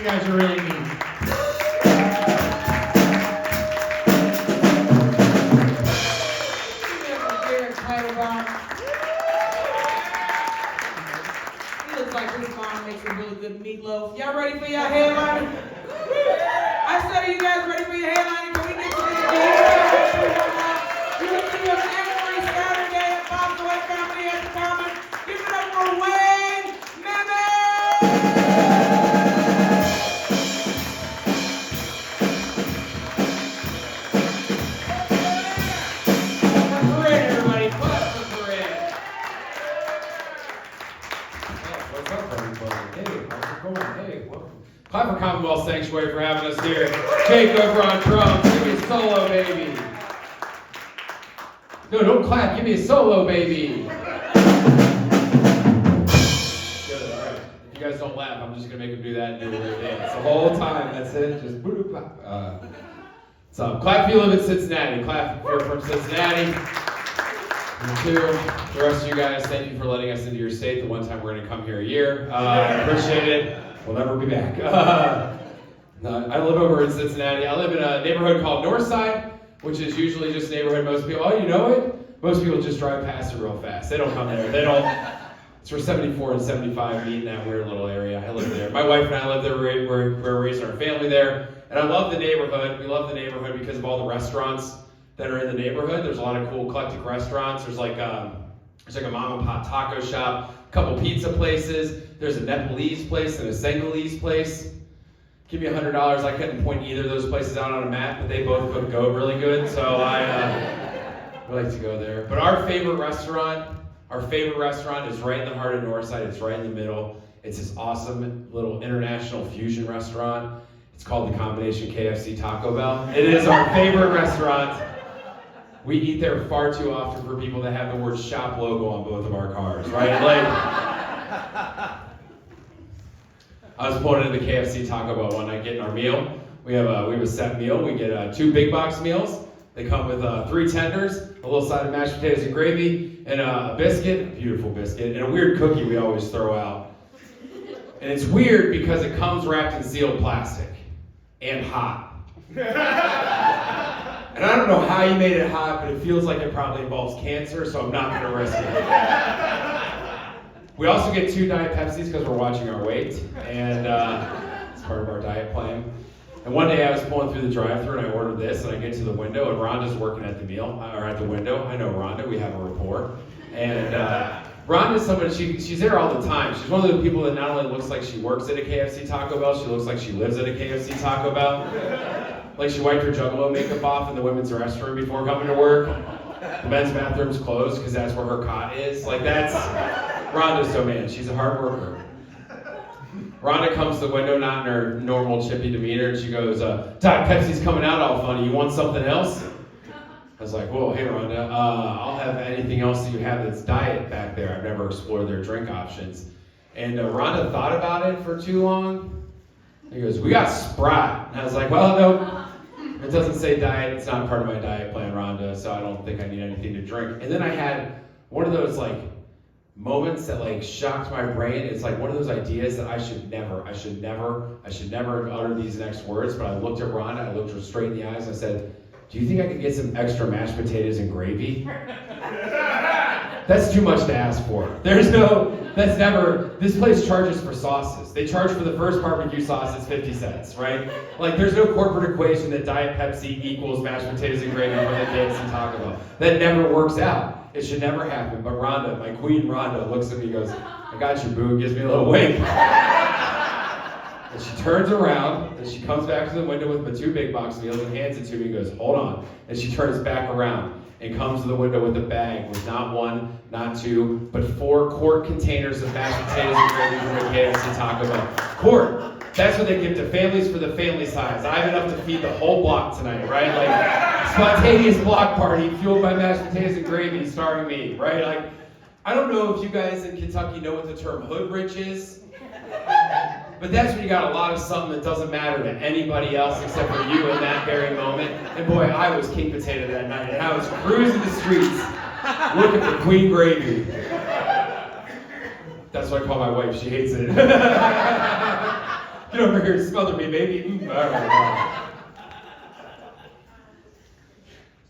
You guys are really neat. He looks like his mom makes a really good meatloaf. Y'all ready for your headliner? I said, are you guys ready for your headliner? Can we get to this game? You're listening to every Saturday at Bob's Way Comedy at the Common. Give it up for Wayne Memmott! Parade, everybody. Clap for Parade. What's up, everybody? Hey, how's it going? Hey, welcome. Clap for Commonwealth Sanctuary for having us here. Jake over on drums. Give me a solo, baby. No, don't clap. Give me a solo, baby. Good, all right. If you guys don't laugh, I'm just going to make them do that and do a weird dance the whole time. That's it. Just clap. So, clap if you live in Cincinnati. Clap if you're from Cincinnati. And two, the rest of you guys, thank you for letting us into your state. The one time we're going to come here a year. I appreciate it. We'll never be back. I live over in Cincinnati. I live in a neighborhood called Northside, which is usually just a neighborhood most people, oh, you know it? Most people just drive past it real fast. They don't come there. They don't. It's where 74 and 75 meet in that weird little area. I live there. My wife and I live there. We're raising our family there. And I love the neighborhood. We love the neighborhood because of all the restaurants that are in the neighborhood. There's a lot of cool eclectic restaurants. There's like a mom and pop taco shop, a couple pizza places. There's a Nepalese place and a Senegalese place. Give me $100. I couldn't point either of those places out on a map, but they both could go really good. So I like to go there. But our favorite restaurant is right in the heart of Northside. It's right in the middle. It's this awesome little international fusion restaurant. It's called the Combination KFC Taco Bell. It is our favorite restaurant. We eat there far too often for people that have the word shop logo on both of our cars, right? Like, I was pulling into the KFC Taco Bell one night getting our meal. We have a set meal. We get 2 big box meals. They come with 3 tenders, a little side of mashed potatoes and gravy, and a biscuit, a beautiful biscuit, and a weird cookie we always throw out. And it's weird because it comes wrapped in sealed plastic and hot. And I don't know how you made it hot, but it feels like it probably involves cancer, so I'm not going to risk it. We also get 2 Diet Pepsis because we're watching our weight, and it's part of our diet plan. And one day I was pulling through the drive-thru and I ordered this, and I get to the window, and Rhonda's working at the window. I know Rhonda, we have a rapport. And Rhonda's somebody, she's there all the time. She's one of the people that not only looks like she works at a KFC Taco Bell, she looks like she lives at a KFC Taco Bell. Like she wiped her Juggalo makeup off in the women's restroom before coming to work. The men's bathroom's closed because that's where her cot is. Like that's Rhonda's domain. She's a hard worker. Rhonda comes to the window, not in her normal chippy demeanor, and she goes, Diet Pepsi's coming out all funny. You want something else? I was like, whoa, hey Rhonda, I'll have anything else that you have that's diet back there. I've never explored their drink options. And Rhonda thought about it for too long. He goes, we got Sprite. And I was like, well, no, it doesn't say diet. It's not part of my diet plan, Rhonda, so I don't think I need anything to drink. And then I had one of those like moments that like shocked my brain. It's like one of those ideas that I should never utter these next words. But I looked at Rhonda, I looked her straight in the eyes, and I said, do you think I could get some extra mashed potatoes and gravy? That's too much to ask for. This place charges for sauces. They charge for the first barbecue sauce, it's 50 cents, right? Like there's no corporate equation that Diet Pepsi equals mashed potatoes and gravy for the KFC Taco Bell. That never works out. It should never happen. But Rhonda, my queen Rhonda, looks at me and goes, I got you, boo, and gives me a little wink. And she turns around, and she comes back to the window with my 2 big box meals and hands it to me and goes, hold on. And she turns back around and comes to the window with a bag with not 1, not 2, but 4 quart containers of mashed potatoes and gravy from a KFC Taco Bell. Quart. That's what they give to families for the family size. I have enough to feed the whole block tonight, right? Like, spontaneous block party fueled by mashed potatoes and gravy starring me, right? Like, I don't know if you guys in Kentucky know what the term hood rich is. But that's when you got a lot of something that doesn't matter to anybody else except for you in that very moment. And boy, I was king potato that night, and I was cruising the streets looking for queen gravy. That's what I call my wife. She hates it. Get over here and smother me, baby. All right.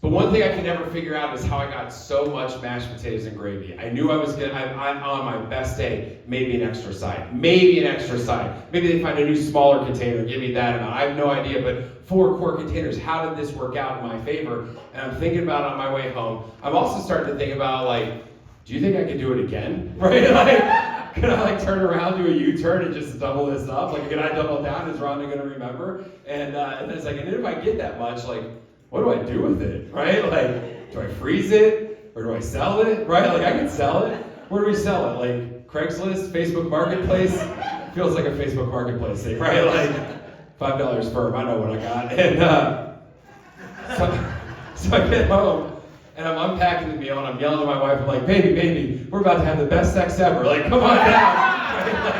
But one thing I can never figure out is how I got so much mashed potatoes and gravy. I knew I was I'm on my best day, maybe an extra side. Maybe they find a new smaller container, give me that amount. I have no idea, but 4 core containers, how did this work out in my favor? And I'm thinking about it on my way home. I'm also starting to think about, like, do you think I could do it again? Right? Like, can I turn around, do a U-turn, and just double this up? Like, can I double down? Is Rhonda going to remember? And then it's like, and then if I get that much, like, what do I do with it, right? Like, do I freeze it? Or do I sell it, right? Like, I can sell it. Where do we sell it? Like, Craigslist, Facebook Marketplace? Feels like a Facebook Marketplace thing, right? Like, $5 firm, I know what I got. And so I get home, and I'm unpacking the meal, and I'm yelling at my wife, I'm like, baby, we're about to have the best sex ever. Like, come on down. Right? Like,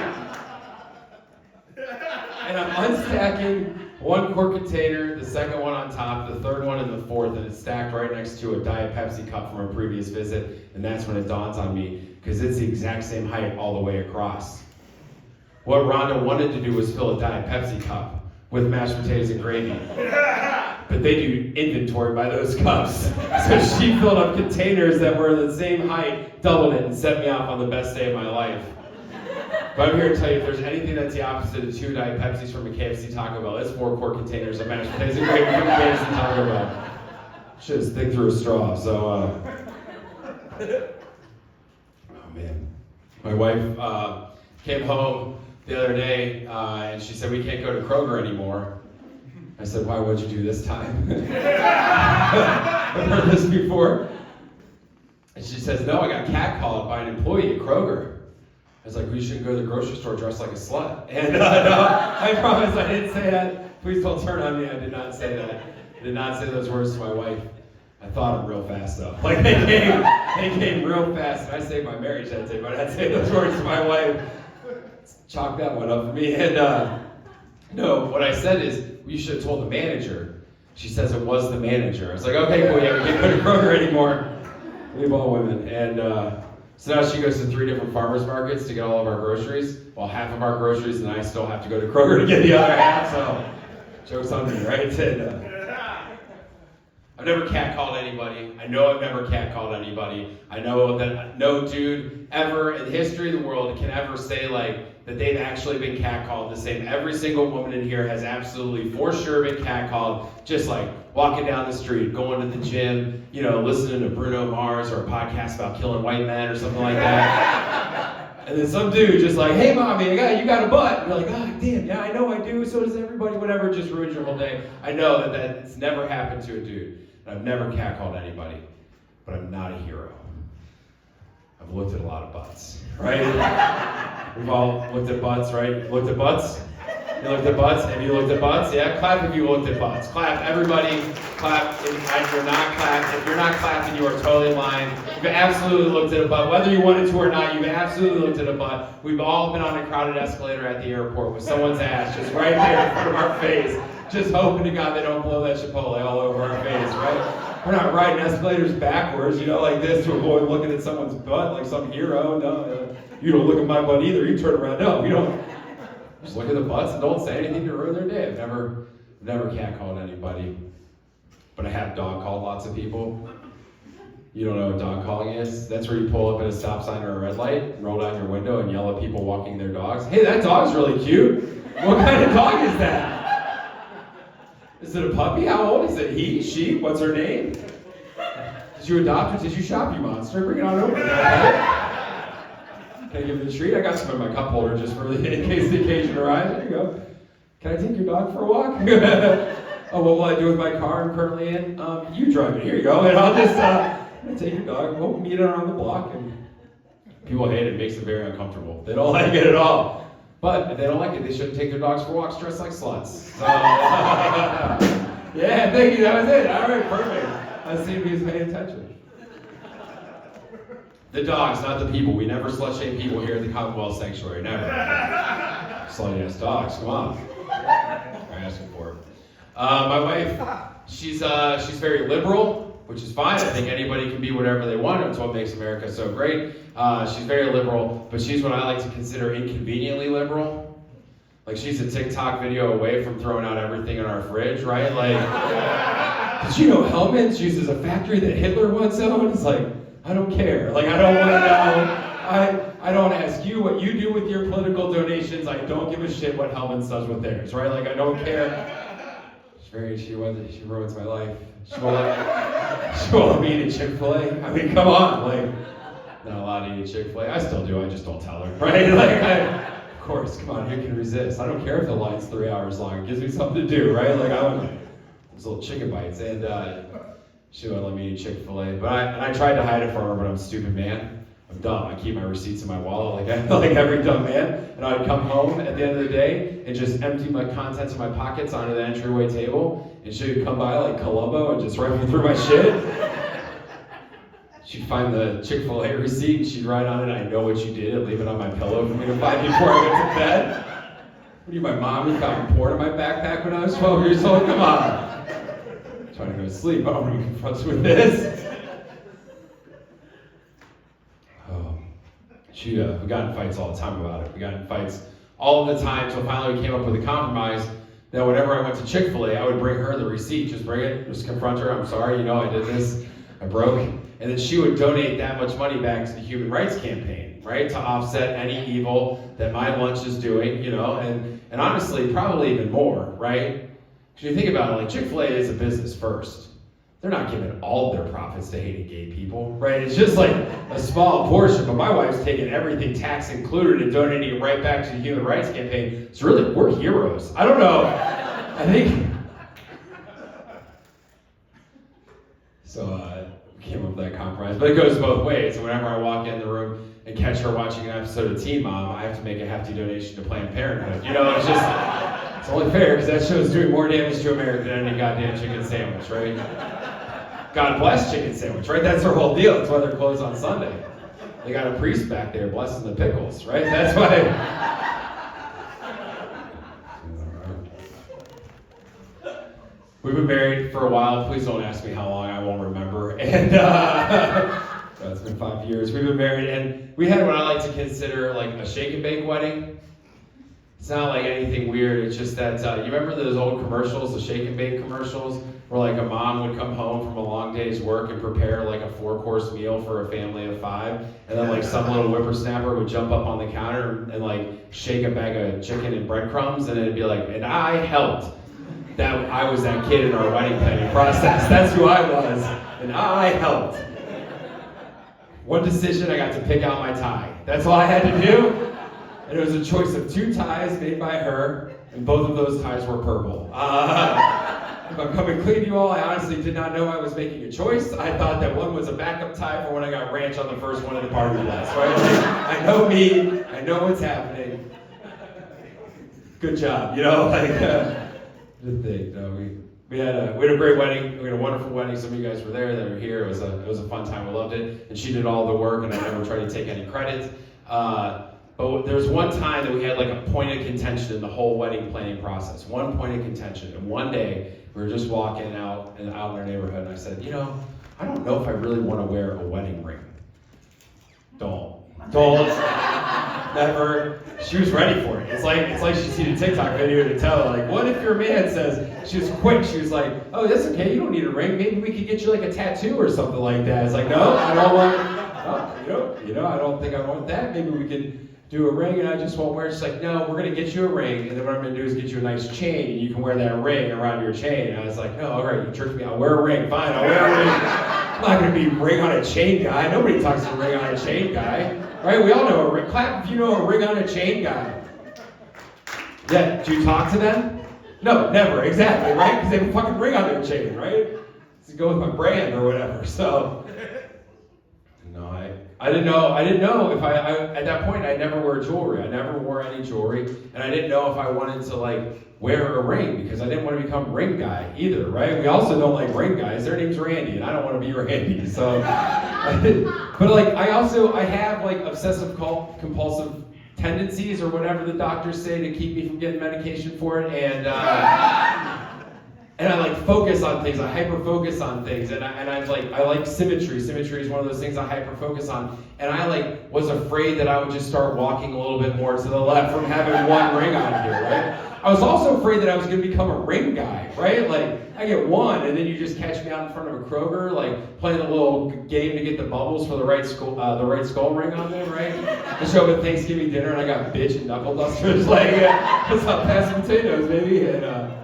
and I'm unstacking 1 quart container, the second one on top, the third one and the fourth, and it's stacked right next to a Diet Pepsi cup from a previous visit, and that's when it dawns on me, because it's the exact same height all the way across. What Rhonda wanted to do was fill a Diet Pepsi cup with mashed potatoes and gravy, but they do inventory by those cups, so she filled up containers that were the same height, doubled it, and set me off on the best day of my life. But I'm here to tell you, if there's anything that's the opposite of 2 Diet Pepsis from a KFC Taco Bell, it's 4 quart containers of mashed potatoes and gravy from a KFC Taco Bell. Should have stick through a straw, so, oh man. My wife came home the other day, and she said, we can't go to Kroger anymore. I said, why would you do this time? I've heard this before. And she says, no, I got catcalled by an employee at Kroger. I was like, we shouldn't go to the grocery store dressed like a slut. And no, I promise I didn't say that. Please don't turn on me. I did not say that. I did not say those words to my wife. I thought them real fast though. Like they came real fast. And I saved my marriage that day, but I'd say those words to my wife. Chalk that one up for me. And no, what I said is, you should have told the manager. She says it was the manager. I was like, okay, cool, yeah, we can't go to Kroger anymore. Leave all women. And so now she goes to 3 different farmers markets to get all of our groceries. Well, half of our groceries, and I still have to go to Kroger to get the other half, so joke's on me, right? And, I've never catcalled anybody. I know I've never catcalled anybody. I know that no dude ever in the history of the world can ever say that they've actually been catcalled the same. Every single woman in here has absolutely for sure been catcalled, just like walking down the street, going to the gym, listening to Bruno Mars or a podcast about killing white men or something like that. And then some dude just like, hey mommy, you got a butt. And you're like, oh damn, yeah, I know I do, so does everybody, whatever, just ruins your whole day. I know that it's never happened to a dude. And I've never catcalled anybody, but I'm not a hero. I've looked at a lot of butts, right? We've all looked at butts, right? Looked at butts? You looked at butts? Have you looked at butts? Yeah, clap if you looked at butts. Clap, everybody. Clap if you're not clapping. If you're not clapping, you are totally lying. You've absolutely looked at a butt. Whether you wanted to or not, you've absolutely looked at a butt. We've all been on a crowded escalator at the airport with someone's ass just right there in front of our face, just hoping to God they don't blow that Chipotle all over our face, right? We're not riding escalators backwards, like this to avoid looking at someone's butt like some hero. No, you don't look at my butt either. You turn around. No, you don't. Just look at the butts and don't say anything to ruin their day. I've never catcalled anybody, but I have dog called lots of people. You don't know what dog calling is? That's where you pull up at a stop sign or a red light, roll down your window, and yell at people walking their dogs. Hey, that dog's really cute. What kind of dog is that? Is it a puppy? How old is it? He? She? What's her name? Did you adopt or did you shop, you monster? Bring it on over. Can I give it a treat? I got some in my cup holder just for in case the occasion arrives. There you go. Can I take your dog for a walk? Oh, what will I do with my car I'm currently in? You drive it. Here you go. And I'll just take your dog. We'll meet it around the block. And people hate it. It makes them very uncomfortable. They don't like it at all. But if they don't like it, they shouldn't take their dogs for walks dressed like sluts. So, yeah, thank you. That was it. All right, perfect. I see he's paying attention. The dogs, not the people. We never slut-shame people here at the Commonwealth Sanctuary. Never. Slutty-ass dogs. Come on. I'm asking for it. My wife, she's very liberal, which is fine. I think anybody can be whatever they want. That's what makes America so great. She's very liberal, but she's what I like to consider inconveniently liberal. Like she's a TikTok video away from throwing out everything in our fridge, right? Like, did you know Hellman's uses a factory that Hitler once owned? It's like, I don't care. Like, I don't want to know. I don't ask you what you do with your political donations. I don't give a shit what Hellman's does with theirs, right? Like, I don't care. She ruins my life. She won't let me eat a Chick-fil-A. I mean, come on, like, not allowed to eat a Chick-fil-A. I still do, I just don't tell her, right? Like, of course, come on, who can resist? I don't care if the line's 3 hours long. It gives me something to do, right? Like, I want those little chicken bites, and she wouldn't let me eat Chick-fil-A. But I tried to hide it from her, but I'm a stupid man. I'm dumb. I keep my receipts in my wallet like every dumb man. And I'd come home at the end of the day and just empty my contents of my pockets onto the entryway table. And she would come by like Columbo and just rifle through my shit. She'd find the Chick-fil-A receipt and she'd write on it, I know what you did, and leave it on my pillow for me to find before I went to bed. What are you, my mom who found porn in my backpack when I was 12 years old? Come on. I'm trying to go to sleep. I don't want to be confronted with this. We got in fights all the time about it. We got in fights all of the time until finally we came up with a compromise that whenever I went to Chick-fil-A, I would bring her the receipt. Just bring it, just confront her. I'm sorry, I did this. I broke. And then she would donate that much money back to the Human Rights Campaign, right? To offset any evil that my lunch is doing, and honestly, probably even more, right? Because you think about it, like Chick-fil-A is a business first. They're not giving all of their profits to hating gay people, right? It's just like a small portion, but my wife's taking everything, tax included, and donating it right back to the Human Rights Campaign. So really, we're heroes. I don't know. I think... So, we came up with that compromise. But it goes both ways. So whenever I walk in the room and catch her watching an episode of Teen Mom, I have to make a hefty donation to Planned Parenthood. It's just... It's only fair, because that show's doing more damage to America than any goddamn chicken sandwich, right? God bless chicken sandwich, right? That's their whole deal. That's why they're closed on Sunday. They got a priest back there blessing the pickles, right? That's why. We've been married for a while. Please don't ask me how long. I won't remember. And it's been 5 years. We've been married, and we had what I like to consider like a shake and bake wedding. It's not like anything weird. It's just that, you remember those old commercials, the shake and bake commercials, where like a mom would come home from a long day's work and prepare like a 4-course meal for a family of 5, and then like some little whippersnapper would jump up on the counter and like shake a bag of chicken and breadcrumbs, and it'd be like, and I helped. I was that kid in our wedding planning process. That's who I was, and I helped. One decision, I got to pick out my tie. That's all I had to do. And it was a choice of 2 ties made by her, and both of those ties were purple. If I'm coming clean to you all, I honestly did not know I was making a choice. I thought that one was a backup tie for when I got ranch on the first one of the party list, right? I know me, I know what's happening. Good job, the thing. We had a great wedding. We had a wonderful wedding. Some of you guys were there that were here. It was a fun time. We loved it. And she did all the work, and I never tried to take any credit. But there was one time that we had like a point of contention in the whole wedding planning process. One point of contention. And one day, we were just walking out in our neighborhood, and I said, I don't know if I really want to wear a wedding ring. Don't. Never. She was ready for it. It's like she's seen a TikTok video to tell her, like, what if your man says, she was quick, she was like, oh, that's okay, you don't need a ring, maybe we could get you like a tattoo or something like that. It's like, no, I don't want, I don't think I want that, maybe we can do a ring and I just won't wear it. She's like, no, we're gonna get you a ring, and then what I'm gonna do is get you a nice chain, and you can wear that ring around your chain. And I was like, no, all right, you tricked me, I'll wear a ring, fine, I'll wear a ring. I'm not gonna be ring on a chain guy. Nobody talks to a ring on a chain guy. Right? We all know a ring. Clap if you know a ring on a chain guy. Yeah, do you talk to them? No, never, exactly, right? Because they have a fucking ring on their chain, right? To go with my brand or whatever. So, no, I didn't know if I at that point I never wore jewelry. I never wore any jewelry, and I didn't know if I wanted to like wear a ring because I didn't want to become ring guy either, right? We also don't like ring guys. Their name's Randy, and I don't want to be Randy. So, but like I have like obsessive compulsive tendencies or whatever the doctors say to keep me from getting medication for it, and And I like focus on things. I hyper focus on things, and I like symmetry. Symmetry is one of those things I hyper focus on. And I like was afraid that I would just start walking a little bit more to the left from having one ring on here, right? I was also afraid that I was going to become a ring guy, right? Like I get one, and then you just catch me out in front of a Kroger, like playing a little game to get the bubbles for the right skull ring on there, right? I show up at Thanksgiving dinner, and I got bitch and knuckle dusters, like what's up, pass the potatoes, baby, and.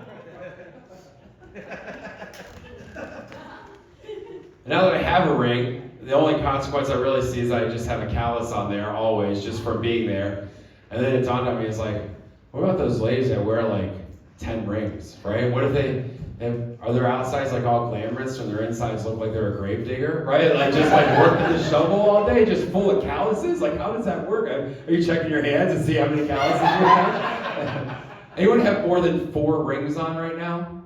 Now that I have a ring, the only consequence I really see is I just have a callus on there always, just from being there. And then it dawned on me, it's like, what about those ladies that wear like 10 rings, right? What if are their outsides like all glamorous and their insides look like they're a grave digger, right? Like just like working the shovel all day, just full of calluses? Like how does that work? Are you checking your hands to see how many calluses you have? Anyone have more than 4 rings on right now?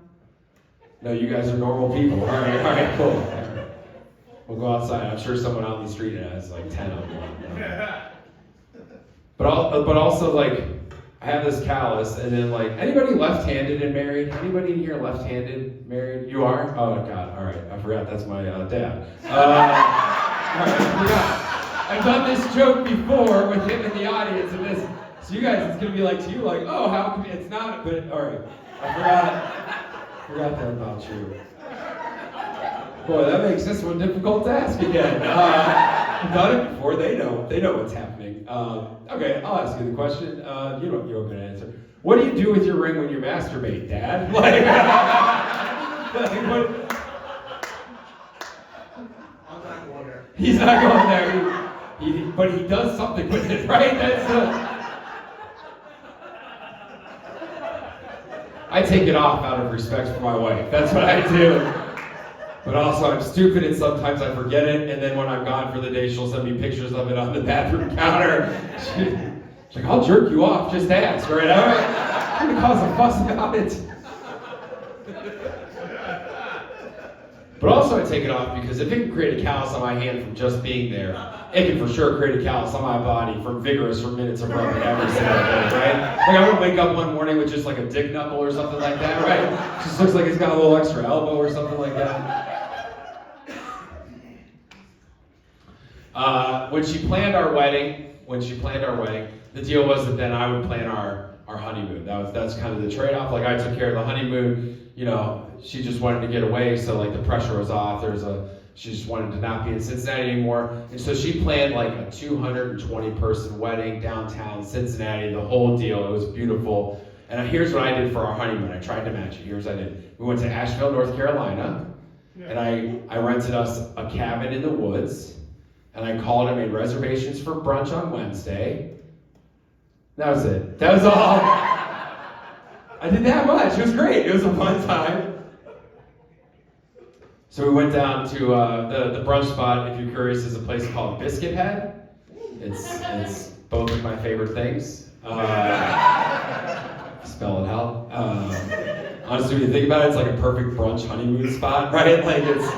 No, you guys are normal people. All right, cool. We'll go outside. I'm sure someone out in the street has like 10 of them. But also like I have this callus, and then like anybody left-handed and married? Anybody in here left-handed married? You are? Oh God! All right, I forgot. That's my dad. All right, I forgot. I've done this joke before with him in the audience, and this. So you guys, it's gonna be like to you, like, oh, how come it's not? But all right, I forgot that about you. Boy, that makes this one difficult to ask again. I've done it before. They know what's happening. Okay, I'll ask you the question. You're going to answer. What do you do with your ring when you masturbate, Dad? Like what? I'm not going there. He's not going there. But he does something with it, right? I take it off out of respect for my wife. That's what I do. But also, I'm stupid and sometimes I forget it, and then when I'm gone for the day, she'll send me pictures of it on the bathroom counter. She's like, I'll jerk you off, just ask, right? I'm gonna cause a fuss about it. But also I take it off because if it can create a callus on my hand from just being there, it can for sure create a callus on my body from vigorous for minutes of rubbing every single day, right? Like I would wake up one morning with just like a dick knuckle or something like that, right? It just looks like it's got a little extra elbow or something like that. When she planned our wedding, the deal was that then I would plan our honeymoon. That's kind of the trade-off. Like I took care of the honeymoon, she just wanted to get away, so like the pressure was off. She just wanted to not be in Cincinnati anymore. And so she planned like a 220 person wedding downtown Cincinnati, the whole deal. It was beautiful. And here's what I did for our honeymoon. I tried to match it. Here's what I did. We went to Asheville, North Carolina, and I rented us a cabin in the woods. And I called and made reservations for brunch on Wednesday. That was it. That was all. I did that much. It was great. It was a fun time. So we went down to the brunch spot, if you're curious, is a place called Biscuit Head. It's both of my favorite things. Spell it out. Honestly, when you think about it, it's like a perfect brunch honeymoon spot, right? Like it's.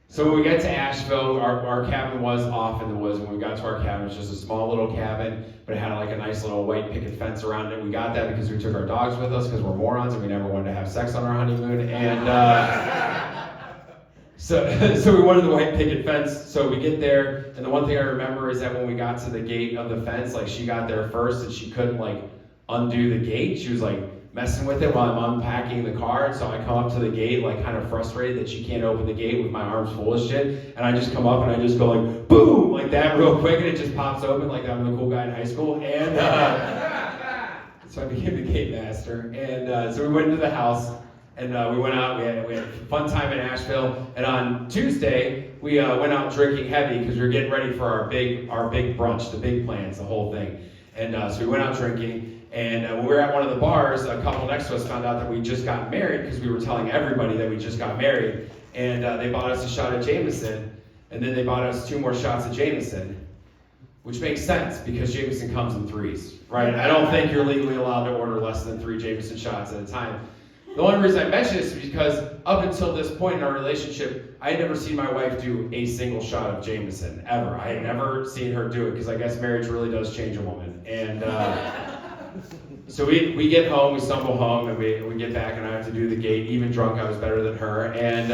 So when we get to Asheville, our cabin was off in the woods. When we got to our cabin, it was just a small little cabin, but it had like a nice little white picket fence around it. We got that because we took our dogs with us because we're morons and we never wanted to have sex on our honeymoon. And so we wanted the white picket fence. So we get there, and the one thing I remember is that when we got to the gate of the fence, like she got there first and she couldn't like undo the gate. She was like messing with it while I'm unpacking the car, and so I come up to the gate like kind of frustrated that she can't open the gate with my arms full of shit, and I just come up and I just go like boom like that real quick, and it just pops open like I'm the cool guy in high school. And so I became the gate master, and so we went into the house and we went out. We had a fun time in Asheville, and on Tuesday we went out drinking heavy because we were getting ready for our big brunch, the big plans, the whole thing. And so we went out drinking. And when we were at one of the bars, a couple next to us found out that we just got married because we were telling everybody that we just got married. And they bought us a shot of Jameson, and then they bought us 2 more shots of Jameson, which makes sense because Jameson comes in 3s, right? I don't think you're legally allowed to order less than 3 Jameson shots at a time. The only reason I mention this is because up until this point in our relationship, I had never seen my wife do a single shot of Jameson, ever. I had never seen her do it because I guess marriage really does change a woman. And So we get home, we stumble home, and we get back, and I have to do the gate. Even drunk, I was better than her. And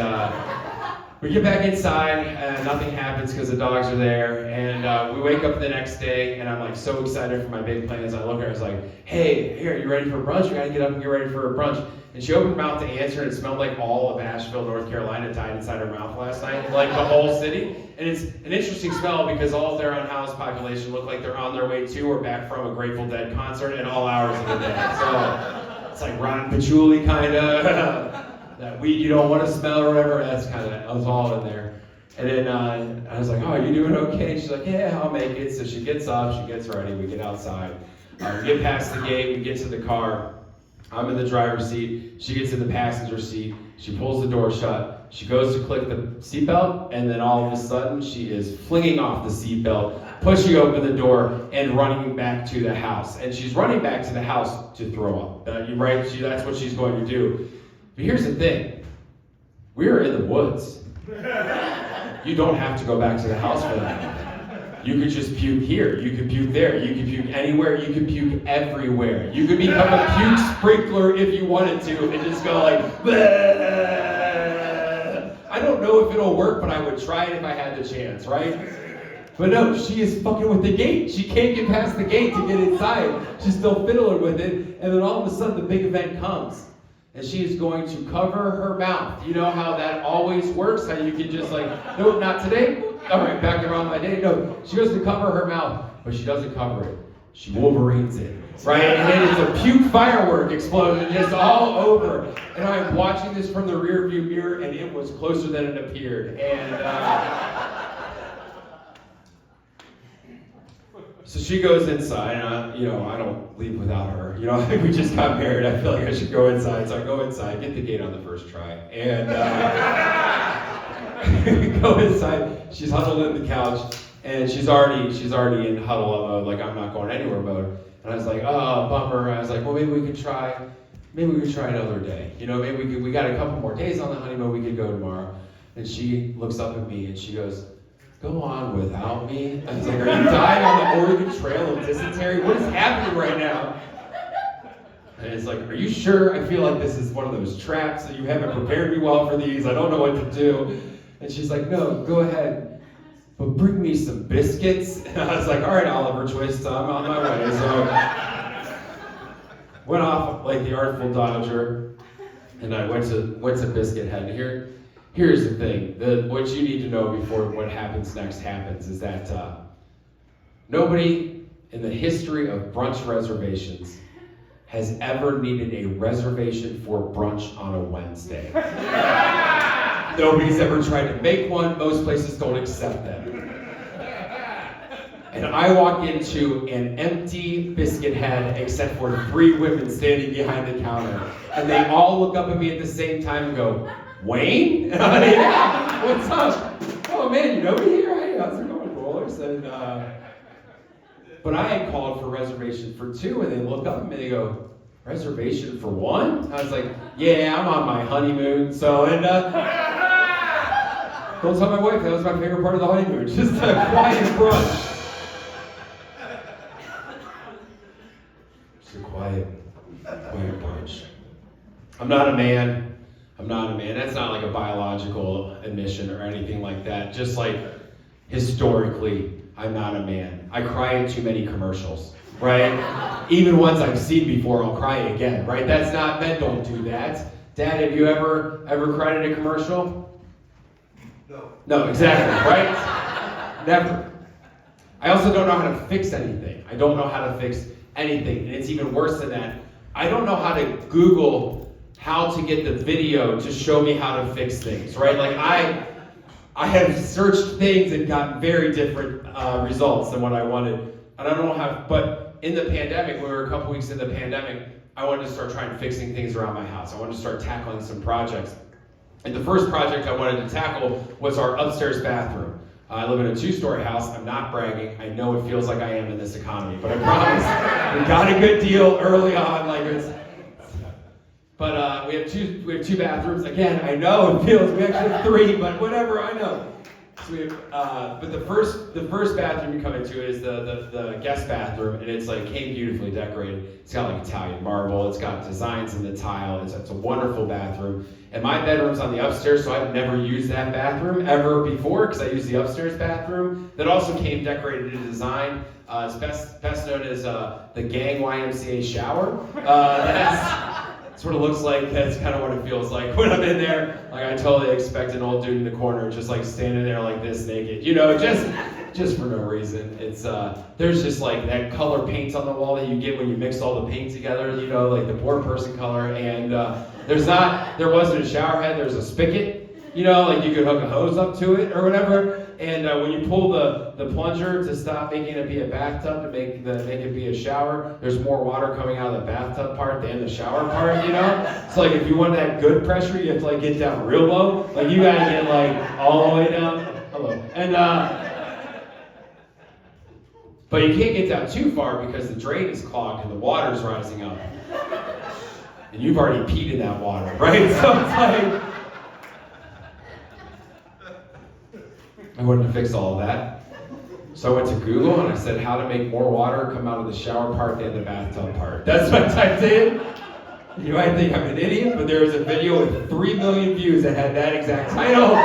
we get back inside, and nothing happens because the dogs are there. And we wake up the next day, and I'm like so excited for my big plans. I look at her, I was like, hey, here, you ready for brunch? We gotta get up and get ready for brunch. And she opened her mouth to answer, and it smelled like all of Asheville, North Carolina died inside her mouth last night, like the whole city. And it's an interesting smell because all of their unhoused population look like they're on their way to or back from a Grateful Dead concert at all hours of the day. So it's like rotten patchouli kind of, that weed you don't want to smell or whatever. That's all in there. And then I was like, oh, are you doing okay? She's like, yeah, I'll make it. So she gets up, she gets ready, we get outside. We get past the gate, we get to the car. I'm in the driver's seat, she gets in the passenger seat, she pulls the door shut, she goes to click the seatbelt, and then all of a sudden she is flinging off the seatbelt, pushing open the door, and running back to the house. And she's running back to the house to throw up. Right? That's what she's going to do. But here's the thing. We are in the woods. You don't have to go back to the house for that. You could just puke here, you could puke there, you could puke anywhere, you could puke everywhere. You could become a puke sprinkler if you wanted to and just go like, bleh. I don't know if it'll work, but I would try it if I had the chance, right? But no, she is fucking with the gate. She can't get past the gate to get inside. She's still fiddling with it, and then all of a sudden the big event comes. And she is going to cover her mouth. You know how that always works? How you can just like, no, not today? All right, back around my day. No, she goes to cover her mouth, but she doesn't cover it. She Wolverines it, right? And it is a puke firework explosion just all over. And I'm watching this from the rear view mirror, and it was closer than it appeared. And so she goes inside, and I don't leave without her. We just got married. I feel like I should go inside. So I go inside, get the gate on the first try, and go inside. She's huddled in the couch, and she's already in huddle mode, like I'm not going anywhere mode. And I was like, oh, bummer. I was like, well, maybe we could try another day. Maybe we got a couple more days on the honeymoon. We could go tomorrow. And she looks up at me and she goes, go on without me? I was like, are you dying on the Oregon Trail of dysentery? What is happening right now? And it's like, are you sure? I feel like this is one of those traps that you haven't prepared me well for these. I don't know what to do. And she's like, no, go ahead, but bring me some biscuits. And I was like, all right, Oliver Twist, I'm on my way. So went off like the Artful Dodger, and I went to Biscuit Head. Here's the thing, what you need to know before what happens next happens is that nobody in the history of brunch reservations has ever needed a reservation for brunch on a Wednesday. Nobody's ever tried to make one, most places don't accept them. And I walk into an empty Biscuit Head except for 3 women standing behind the counter. And they all look up at me at the same time and go, Wayne? And I'm like, yeah, what's up? Oh man, you know me here? Hey, how's it going, rollers? And but I had called for reservation for 2, and they look up at me and they go, reservation for 1? I was like, yeah, I'm on my honeymoon, so, and don't tell my wife, that was my favorite part of the honeymoon, just a quiet brunch. Just a quiet brunch. I'm not a man. That's not like a biological admission or anything like that. Just like historically, I'm not a man. I cry in too many commercials, right? Even ones I've seen before, I'll cry again, right? That's not, men don't do that. Dad, have you ever cried in a commercial? No, exactly, right? Never. I also don't know how to fix anything. I don't know how to fix anything. And it's even worse than that. I don't know how to Google how to get the video to show me how to fix things, right? Like I have searched things and gotten very different results than what I wanted. And I don't know how, but in the pandemic, when we were a couple weeks in the pandemic, I wanted to start trying fixing things around my house. I wanted to start tackling some projects. And the first project I wanted to tackle was our upstairs bathroom. I live in a 2-story house. I'm not bragging. I know it feels like I am in this economy, but I promise we got a good deal early on. But we have two bathrooms. Again, I know it feels, we actually have 3, but whatever, I know. But the first bathroom you come into is the guest bathroom, and it's like came beautifully decorated. It's got like Italian marble. It's got designs in the tile. It's a wonderful bathroom. And my bedroom's on the upstairs, so I've never used that bathroom ever before because I use the upstairs bathroom. That also came decorated in design. It's best known as the Gang YMCA shower. That's what it looks like. That's kind of what it feels like when I'm in there. Like I totally expect an old dude in the corner just like standing there like this naked, you know, just for no reason. It's there's just like that color paint on the wall that you get when you mix all the paint together, you know, like the poor person color. And there wasn't a shower head. There's a spigot, you know, like you could hook a hose up to it or whatever. And when you pull the plunger to stop making it be a bathtub to make it be a shower, there's more water coming out of the bathtub part than the shower part, you know? So like if you want that good pressure, you have to like get down real low. Like you gotta get like all the way down. Hello. And but you can't get down too far because the drain is clogged and the water's rising up. And you've already peed in that water, right? So it's like I wanted to fix all of that. So I went to Google and I said how to make more water come out of the shower part than the bathtub part. That's what I typed in. You might think I'm an idiot, but there was a video with 3 million views that had that exact title.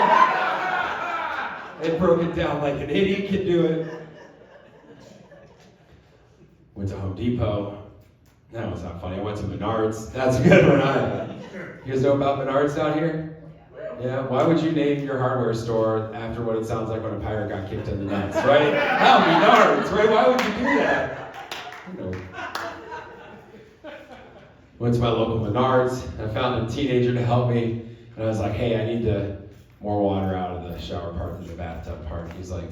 It broke it down like an idiot can do it. Went to Home Depot. That was not funny. I went to Menards. That's a good one. You guys know about Menards down here? Yeah, why would you name your hardware store after what it sounds like when a pirate got kicked in the nuts, right? Hell, Menards, right? Why would you do that? You know. Went to my local Menards, and I found a teenager to help me, and I was like, hey, I need more water out of the shower part than the bathtub part. He's like,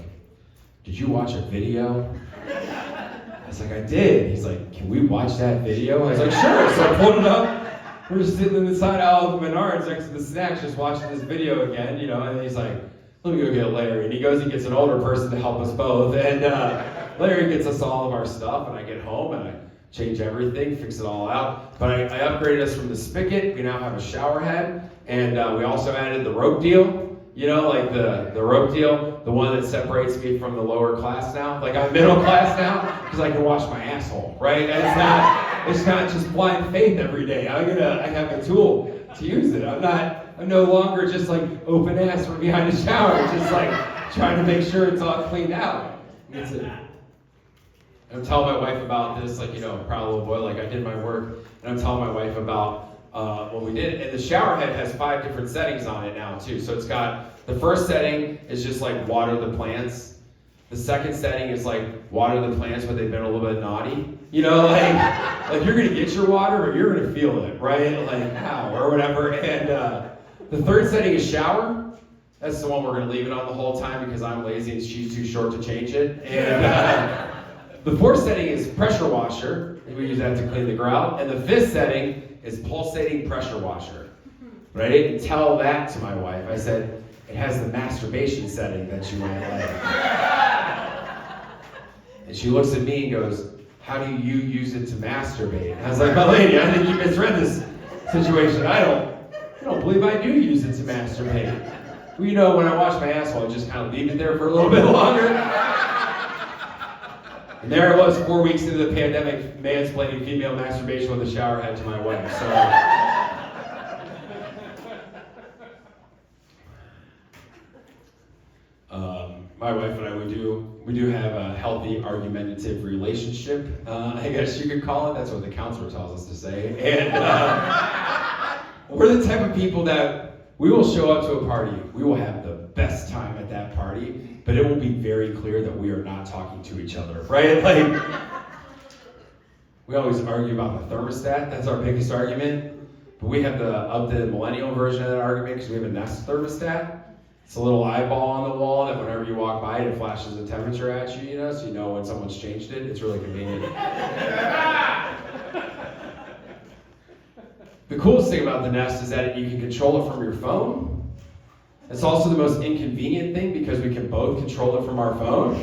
did you watch a video? I was like, I did. He's like, can we watch that video? I was like, sure. So I pulled it up. We're just sitting in the side aisle of the Menards next to the snacks, just watching this video again, you know, and he's like, let me go get Larry. And he goes and gets an older person to help us both. And Larry gets us all of our stuff, and I get home and I change everything, fix it all out. But I upgraded us from the spigot. We now have a shower head, and we also added the rope deal. You know, like the rope deal, the one that separates me from the lower class now. Like I'm middle class now because I can wash my asshole, right? And it's not just blind faith every day. I have a tool to use it. I'm no longer just like open ass from behind a shower, just like trying to make sure it's all cleaned out. I'm telling my wife about this, like, you know, proud little boy, like I did my work, and I'm telling my wife about what we did. And the shower head has 5 different settings on it now too. So it's got, the first setting is just like water the plants. The second setting is like water the plants when they've been a little bit naughty. You know, like you're gonna get your water, but you're gonna feel it, right? Like how or whatever. And the third setting is shower. That's the one we're gonna leave it on the whole time because I'm lazy and she's too short to change it. And the fourth setting is pressure washer, and we use that to clean the grout. And the fifth setting is pulsating pressure washer. But I didn't tell that to my wife. I said, it has the masturbation setting that you might like. And she looks at me and goes, how do you use it to masturbate? And I was like, my lady, I think you misread this situation. I don't believe I do use it to masturbate. Well, you know, when I wash my asshole, I just kind of leave it there for a little bit longer. And there I was 4 weeks into the pandemic, mansplaining female masturbation with a shower head to my wife. So, my wife and I, we do have a healthy argumentative relationship. I guess you could call it. That's what the counselor tells us to say. And we're the type of people that we will show up to a party. We will have the best time at that party, but it will be very clear that we are not talking to each other, right? Like, we always argue about the thermostat. That's our biggest argument. But we have the updated millennial version of that argument because we have a Nest thermostat. It's a little eyeball on the wall that whenever you walk by it flashes the temperature at you, you know, so you know when someone's changed it. It's really convenient. The coolest thing about the Nest is that you can control it from your phone. It's also the most inconvenient thing because we can both control it from our phone.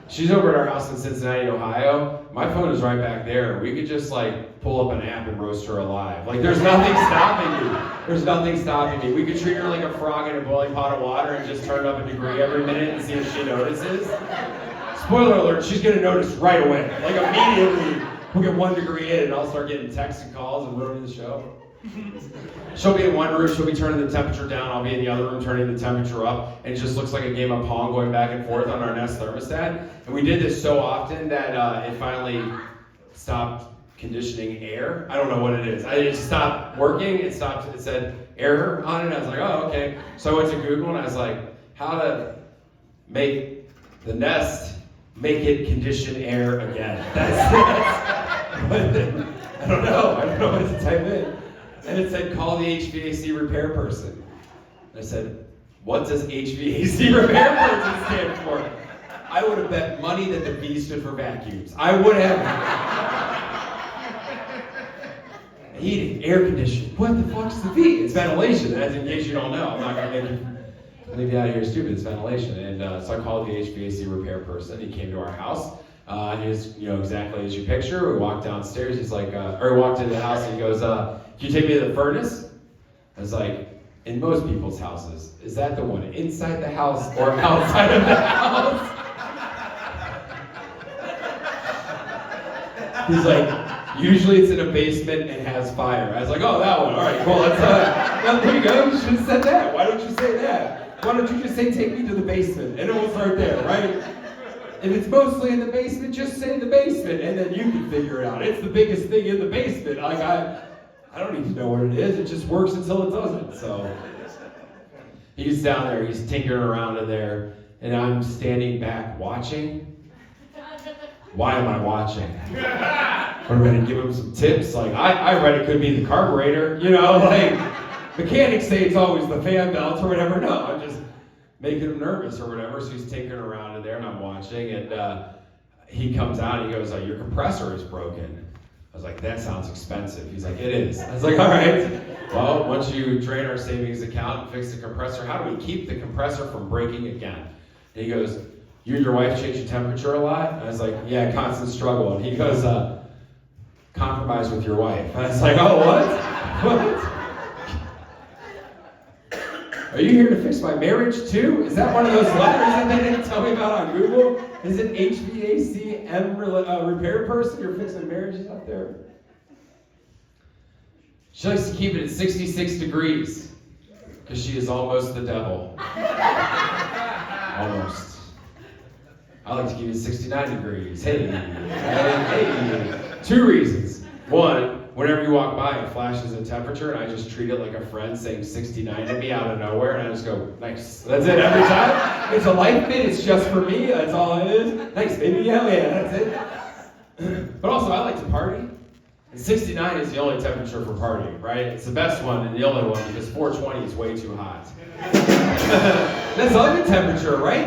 She's over at our house in Cincinnati, Ohio. My phone is right back there. We could just like pull up an app and roast her alive. Like, there's nothing stopping me. There's nothing stopping me. We could treat her like a frog in a boiling pot of water and just turn up a degree every minute and see if she notices. Spoiler alert, she's gonna notice right away. Like, immediately, we'll get 1 degree in and I'll start getting texts and calls and ruining the show. She'll be in one room, she'll be turning the temperature down, I'll be in the other room turning the temperature up, and it just looks like a game of Pong going back and forth on our Nest thermostat. And we did this so often that it finally stopped conditioning air. I don't know what it is. It stopped working, it said error on it. I was like, oh, okay. So I went to Google and I was like, how to make the Nest make it condition air again. That's I don't know what to type in. And it said, call the HVAC repair person. And I said, what does HVAC repair person stand for? I would have bet money that the V stood for vacuums. I would have. Heating, air conditioning. What the fuck's the V? It's ventilation. That's in case you don't know. I'm not going to leave you out of here stupid. It's ventilation. And so I called the HVAC repair person. He came to our house. He was, exactly as you picture. We walked downstairs. He's like, or walked into the house and he goes, can you take me to the furnace? I was like, in most people's houses, is that the one inside the house or outside of the house? He's like, usually it's in a basement and has fire. I was like, oh, that one. All right, cool. There you go. You should have said that. Why don't you say that? Why don't you just say, take me to the basement? And it will start there, right? If it's mostly in the basement, just say the basement, and then you can figure it out. It's the biggest thing in the basement. Like, I don't need to know what it is. It just works until it doesn't. So he's down there. He's tinkering around in there, and I'm standing back watching. Why am I watching? I'm going to give him some tips. Like, I read it could be the carburetor. Like, mechanics say it's always the fan belt or whatever. No, I'm just making him nervous or whatever. So he's tinkering around in there, and I'm watching, and he comes out and he goes, your compressor is broken. I was like, that sounds expensive. He's like, it is. I was like, all right. Well, once you drain our savings account and fix the compressor, how do we keep the compressor from breaking again? And he goes, you and your wife change the temperature a lot? And I was like, yeah, constant struggle. And he goes, compromise with your wife. And I was like, oh, what? Are you here to fix my marriage too? Is that one of those letters that they didn't tell me about on Google? Is it HVAC repair person? You're fixing marriages up there? She likes to keep it at 66 degrees because she is almost the devil. Almost. I like to keep it 69 degrees. Hey. 2 reasons. One, whenever you walk by, it flashes a temperature, and I just treat it like a friend saying 69 to me out of nowhere, and I just go, nice. That's it every time. It's a life fit. It's just for me. That's all it is. Nice, baby. Hell yeah, that's it. But also, I like to party. And 69 is the only temperature for partying, right? It's the best one and the only one because 420 is way too hot. That's all good temperature, right?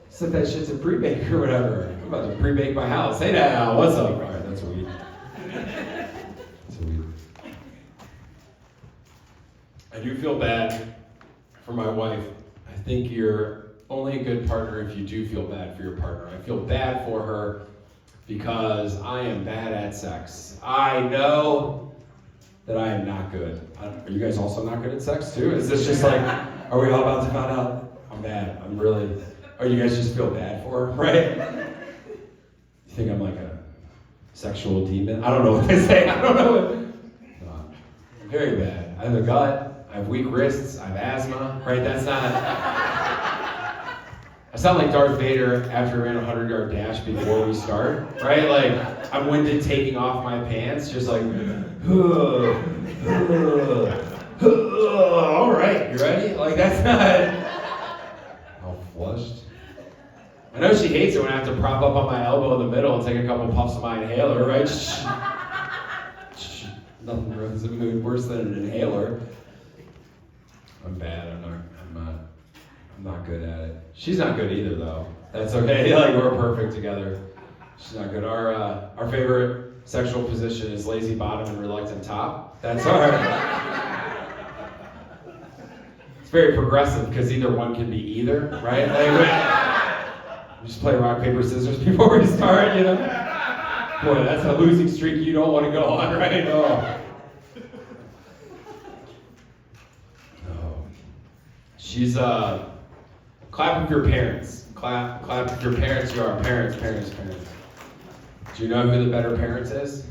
Except that shit's a pre-bake or whatever. I'm about to pre-bake my house. Hey now, what's up? All right, that's weird. I do feel bad for my wife. I think you're only a good partner if you do feel bad for your partner. I feel bad for her because I am bad at sex. I know that I am not good. Are you guys also not good at sex too? Is this just like, are we all about to find out? I'm bad. I'm really, or you guys just feel bad for her, right? You think I'm like a sexual demon? I don't know what they say. I don't know what. No, I'm very bad. I have a gut. I have weak wrists. I have asthma, right? That's not. I sound like Darth Vader after we ran a 100-yard dash before we start, right? Like, I'm winded taking off my pants, just like, all right, you ready? Like, that's not, all flushed. I know she hates it when I have to prop up on my elbow in the middle and take a couple puffs of my inhaler, right? Nothing ruins the mood worse than an inhaler. I'm bad, I'm not good at it. She's not good either, though. That's okay. Like, we're perfect together. She's not good. Our favorite sexual position is lazy bottom and reluctant top. That's It's very progressive because either one can be either, right? Like, we just play rock paper scissors before we start, you know. Boy, that's a losing streak you don't want to go on, right? Oh. She's clap with your parents. Clap with your parents. You are parents. Do you know who the better parents is?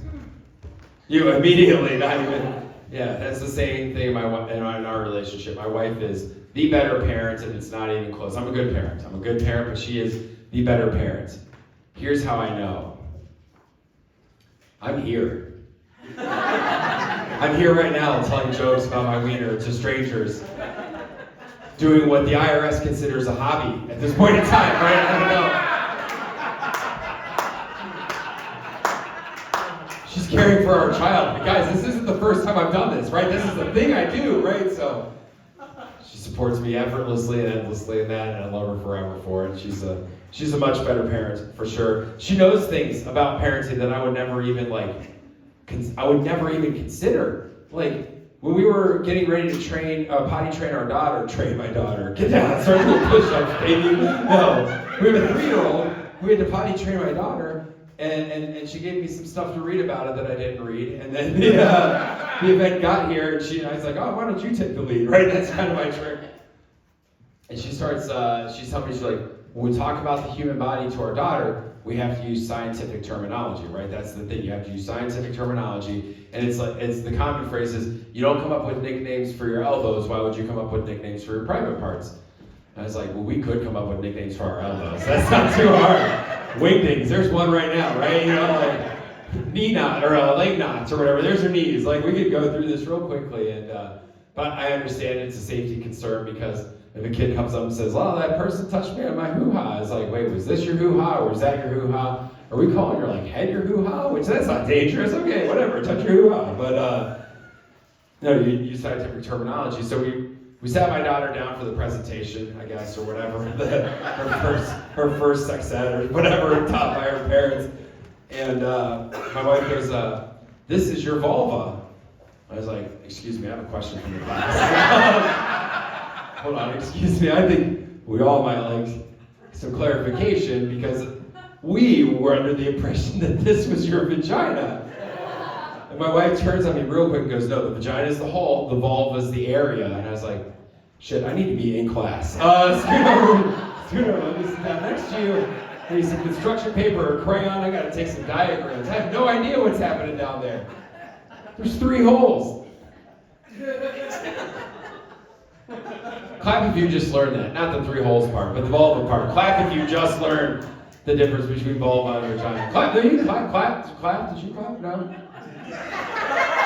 You immediately, not even. Yeah, that's the same thing in our relationship. My wife is the better parent, and it's not even close. I'm a good parent, but she is the better parent. Here's how I know. I'm here. I'm here right now telling jokes about my wiener to strangers, doing what the IRS considers a hobby at this point in time, right? I don't know. She's caring for our child. But guys, this isn't the first time I've done this, right? This is the thing I do, right? So she supports me effortlessly and endlessly in that, and I love her forever for it. She's a much better parent, for sure. She knows things about parenting that I would never even consider. Like, when we were getting ready to potty train our daughter, my daughter, get down, start doing push-ups, baby. No, we have a 3-year-old. We had to potty train my daughter, and she gave me some stuff to read about it that I didn't read. And then the event got here, and I was like, oh, why don't you take the lead, right? That's kind of my trick. And she's telling me, she's like, when we talk about the human body to our daughter, we have to use scientific terminology, right? That's the thing. You have to use scientific terminology, and it's the common phrase is, you don't come up with nicknames for your elbows. Why would you come up with nicknames for your private parts? And I was like, well, we could come up with nicknames for our elbows. That's not too hard. Wingdings. There's one right now, right? You know, like knee knot or leg knots or whatever. There's your knees. Like, we could go through this real quickly, and but I understand it's a safety concern because if a kid comes up and says, oh, that person touched me on my hoo-ha, it's like, wait, was this your hoo-ha or was that your hoo-ha? Are we calling your head your hoo-ha? Which, that's not dangerous. Okay, whatever, touch your hoo-ha. But no, you use scientific terminology. So we sat my daughter down for the presentation, I guess, or whatever, her first sex ed or whatever taught by her parents. And my wife goes, this is your vulva. I was like, excuse me, I have a question from the class. Hold on, excuse me, I think we all might like some clarification because we were under the impression that this was your vagina. And my wife turns on me real quick and goes, no, the vagina is the hole, the vulva is the area. And I was like, shit, I need to be in class. Scoot over, let me sit down next to you. I need some construction paper or crayon, I gotta take some diagrams. I have no idea what's happening down there. There's 3 holes. Clap if you just learned that. Not the 3 holes part, but the vulva part. Clap if you just learned the difference between vulva and vagina. Clap, no, you clap. Did you clap? No?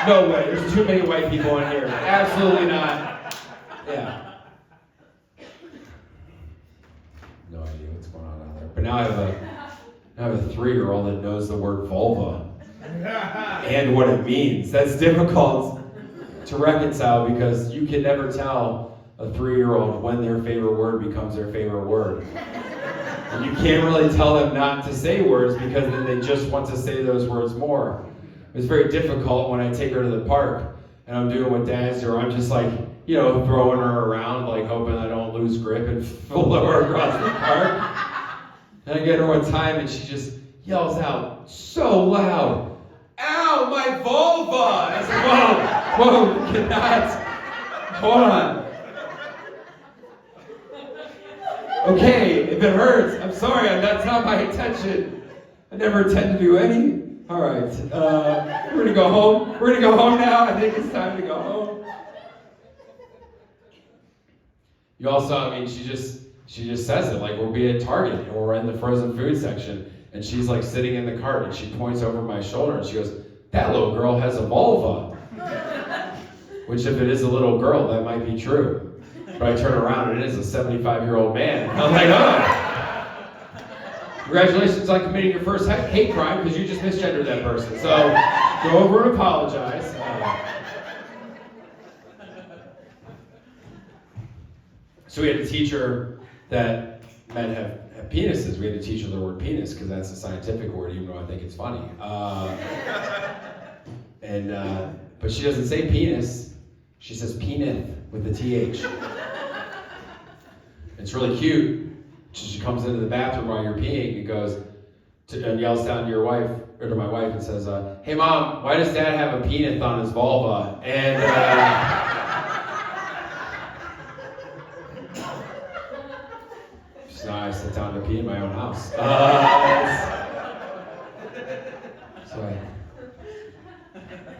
No way, there's too many white people in here. Absolutely not. Yeah. No idea what's going on out there. But now I have a 3-year-old that knows the word vulva and what it means. That's difficult to reconcile because you can never tell a 3-year-old when their favorite word becomes their favorite word. And you can't really tell them not to say words because then they just want to say those words more. It's very difficult when I take her to the park and I'm doing what dads do, or I'm just throwing her around, hoping I don't lose grip and flow her across the park. And I get her one time and she just yells out so loud, ow, my vulva! I said, whoa, you cannot. Hold on. Okay, if it hurts, I'm sorry, that's not my intention. I never intend to do any. All right, we're gonna go home. We're gonna go home now. I think it's time to go home. You also, she just says it, we'll be at Target and we're in the frozen food section and she's sitting in the cart and she points over my shoulder and she goes, that little girl has a vulva. Which if it is a little girl, that might be true. But I turn around and it is a 75-year-old man. I'm like, oh. Congratulations on committing your first hate crime because you just misgendered that person. So go over and apologize. So we had to teach her that men have penises. We had to teach her the word penis because that's a scientific word, even though I think it's funny. But she doesn't say penis. She says penith with the TH. It's really cute. She comes into the bathroom while you're peeing and goes and yells down to your wife or to my wife and says, "Hey Mom, why does Dad have a penis on his vulva?" And now I sit down to pee in my own house.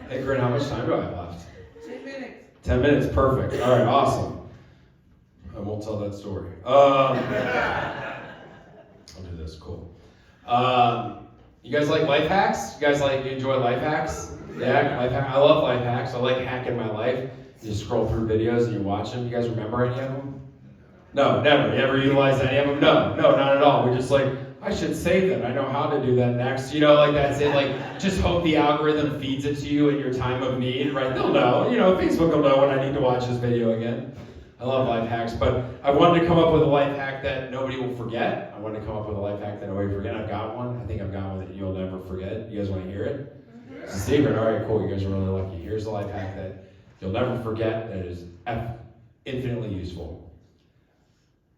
Hey, Grin, how much time do I have left? 10 minutes. 10 minutes, perfect. All right, awesome. I won't tell that story. I'll do this, cool. You guys like life hacks? You enjoy life hacks? Yeah, life hack. I love life hacks. I like hacking my life. You just scroll through videos and you watch them. You guys remember any of them? No, never. You ever utilize any of them? No, not at all. We're just like, I should save that. I know how to do that next. That's it. Just hope the algorithm feeds it to you in your time of need, right? They'll know. Facebook will know when I need to watch this video again. I love life hacks, but I wanted to come up with a life hack that nobody will forget. I wanted to come up with a life hack that nobody will forget. I've got one. I think I've got one that you'll never forget. You guys want to hear it? It's a secret. All right, cool. You guys are really lucky. Here's a life hack that you'll never forget that is infinitely useful.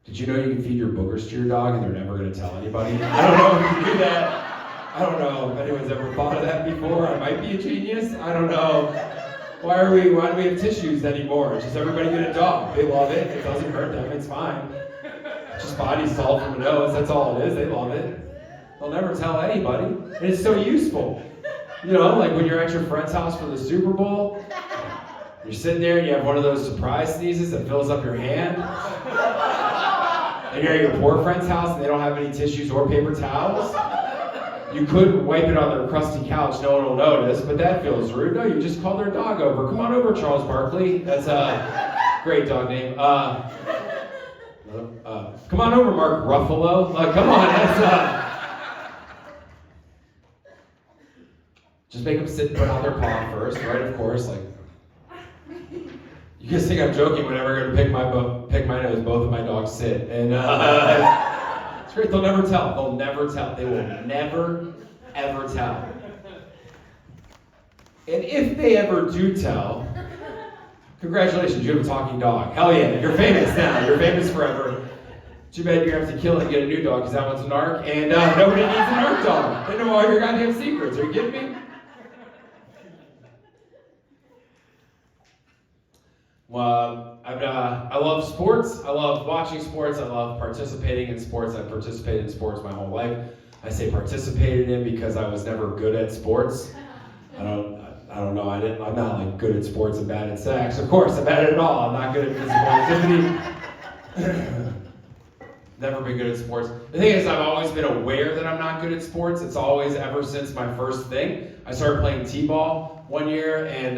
Did you know you can feed your boogers to your dog and they're never going to tell anybody? I don't know if you do that. I don't know if anyone's ever thought of that before. I might be a genius. I don't know. Why do we have tissues anymore? Just everybody get a dog. They love it. It doesn't hurt them. It's fine. Just body salt from a nose. That's all it is. They love it. They'll never tell anybody. And it's so useful. When you're at your friend's house for the Super Bowl, you're sitting there and you have one of those surprise sneezes that fills up your hand. And you're at your poor friend's house and they don't have any tissues or paper towels. You could wipe it on their crusty couch, no one will notice, but that feels rude. No, you just call their dog over. Come on over, Charles Barkley. That's a great dog name. Come on over, Mark Ruffalo. Come on, just make them sit and put out their paw first, right? Of course, you guys think I'm joking whenever I'm going to pick my nose, both of my dogs sit. And it's great. They'll never tell. They'll never tell. They will never, ever tell. And if they ever do tell, congratulations, you have a talking dog. Hell yeah, you're famous now. You're famous forever. Too bad you're going to have to kill it and get a new dog because that one's a narc. And nobody needs a narc dog. They know all your goddamn secrets. Are you kidding me? Well, I love sports. I love watching sports. I love participating in sports. I've participated in sports my whole life. I say participated in because I was never good at sports. I don't know. I'm not good at sports and bad at sex. Of course, I'm bad at it all. I'm not good at physical activity. Never been good at sports. The thing is, I've always been aware that I'm not good at sports. It's always, ever since my first thing. I started playing t-ball one year, and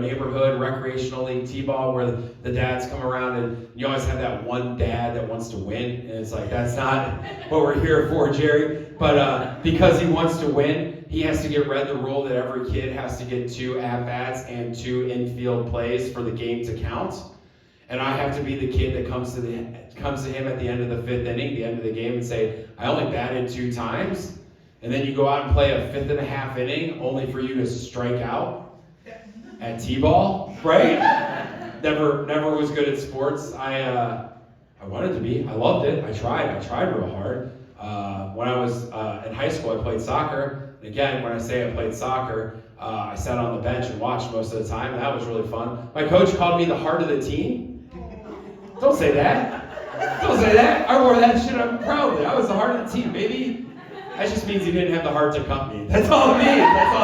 neighborhood recreational league t-ball where the dads come around, and you always have that one dad that wants to win, and it's that's not what we're here for, Jerry. But because he wants to win, he has to get read the rule that every kid has to get 2 at-bats and 2 infield plays for the game to count. And I have to be the kid that comes to him at the end of the 5th inning, the end of the game, and say, I only batted 2 times. And then you go out and play a 5th and a half inning only for you to strike out at t-ball, right? Never was good at sports. I wanted to be. I loved it. I tried real hard. When I was in high school, I played soccer. And again, when I say I played soccer, I sat on the bench and watched most of the time, and that was really fun. My coach called me the heart of the team. Don't say that. Don't say that. I wore that shit up proudly. I was the heart of the team, baby. That just means he didn't have the heart to cut me. That's all it means. That's